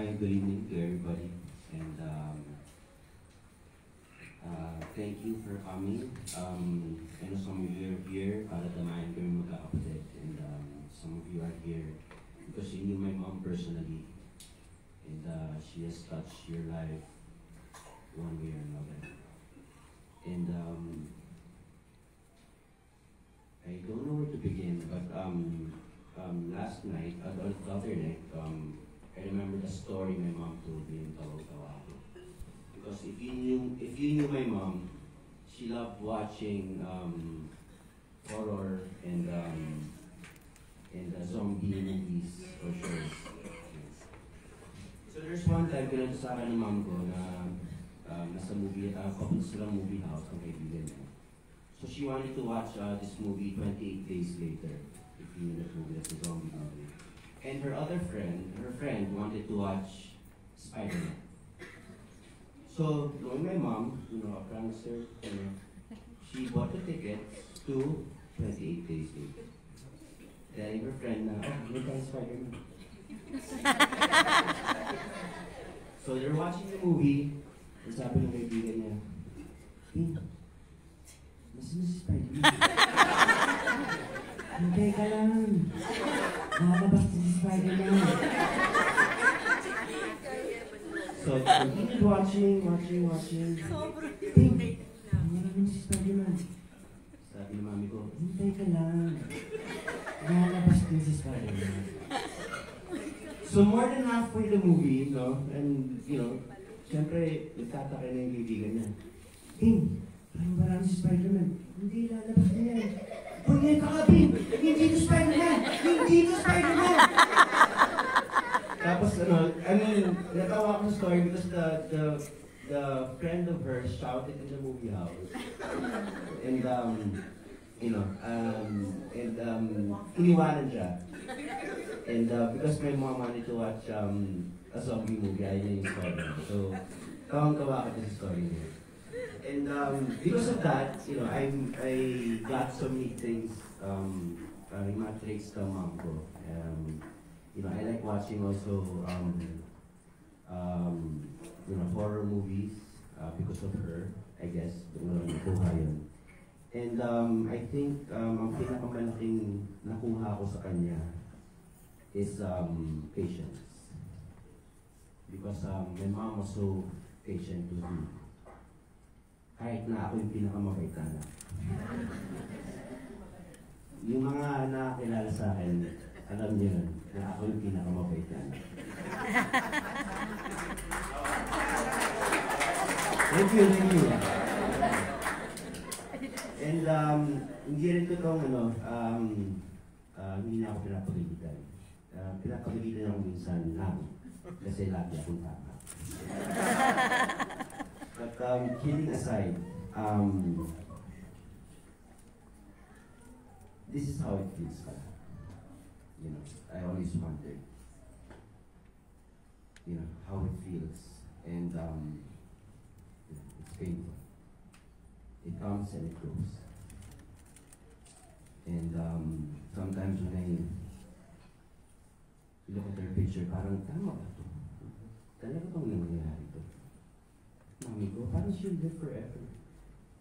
Hi, good evening to everybody, and thank you for coming. I know some of you are here para tamayan kami magkakapatid, and some of you are here because you knew my mom personally, and she has touched your life one way or another. And I don't know where to begin, but last night, the other night, I remember the story my mom told me in Tawag-Tawag. Because if you knew my mom, she loved watching horror and zombie movies or shows. So there's one time pinunta sa akin ng mom ko na nasa movie, papunta silang movie house ng kaibigan niya. So she wanted to watch this movie 28 Days Later. If you know that movie, that's a zombie movie. And her friend wanted to watch Spider-Man. So, knowing my mom, a prankster, she bought the tickets to 28 Days Later. Telling her friend na, may tayo Spider-Man. So, they're watching the movie, and sabi ng kaibigan niya, mas si Spider-Man. Hintay ka lang. Nakakabas si Spider-Man. So, continued watching. Ting! Maraming si Spider-Man. Sabi ng mami ko, hintay ka lang. Nakakabas din si Spider-Man. So, more than halfway the movie, and, siyempre, nagtataka na yung kaibigan niya. Ting! Parang marami si Spider-Man. Hindi lalabas na yan. Punyeta ka, Bing! Hindi to Spider-Man! Hindi to Spider-Man! Tapos natawa ko sa story because the friend of hers shouted in the movie house. And, iniwanan siya. And because my mom wanted to watch a zombie movie, ayaw niya yung story. So, kawang-kawa ka sa story niya. And because of that, I got so many things, yung mga traits ng mom ko. I like watching also, horror movies because of her, I guess. Nakuha yun. And I think ang pinakamalaking nakuha ko sa kanya is patience. Because my mom was so patient with me. Kahit na ako yung pinakamabait na anak. Yung mga nakakilala sa akin, alam niyo yun, na ako yung pinakamabait na anak. Thank you. And hindi rin ko itong hindi na ako pinapagalitan. Pinapagalitan ako minsan lang, kasi lagi akong tama. But kidding aside, this is how it feels. I always wondered, how it feels, and it's painful. It comes and it goes, and sometimes when I look at their picture, parang tama ba ito? Talaga bang nangyayari ito? Mami ko, parang she'll live forever.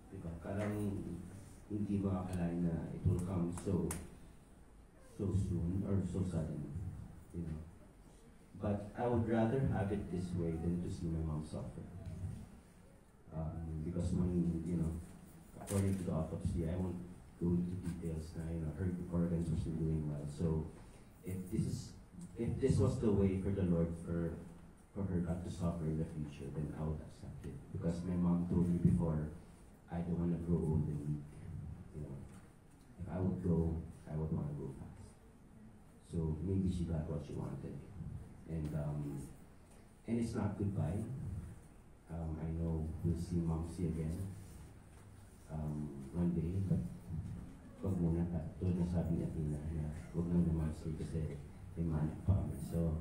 Diba? Parang hindi makakalain na it will come so soon or so sudden. But I would rather have it this way than to see my mom suffer. Because when, according to the autopsy, I won't go into details na, her organs were still doing well. So if this was the way for the Lord for her not to suffer in the future, then I would accept it. Because my mom told me before, I don't want to grow old and weak. If I would go, I would want to go fast. So maybe she got what she wanted. And it's not goodbye. I know we'll see Momsy again one day, but wag muna, tulad na sabi ni Athena, na wag nang Momsy kasi may manak pa kami. So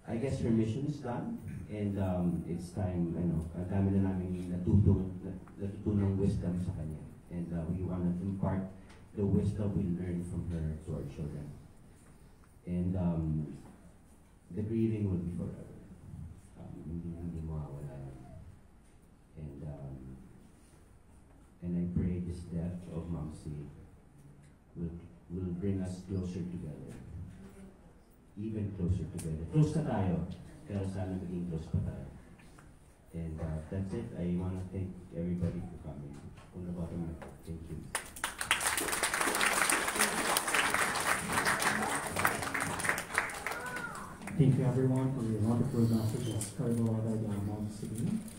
I guess her mission is done, and it's time, ang dami na namin natutunang wisdom sa kanya. And we want to impart the wisdom we learned from her to our children. And the grieving will be forever. Momsy will bring us closer together. Even closer together. Close na tayo, pero sana maging close pa tayo. And that's it. I want to thank everybody for coming. From the bottom of my heart, thank you. Thank you everyone for your wonderful messages. Carlo Mom City.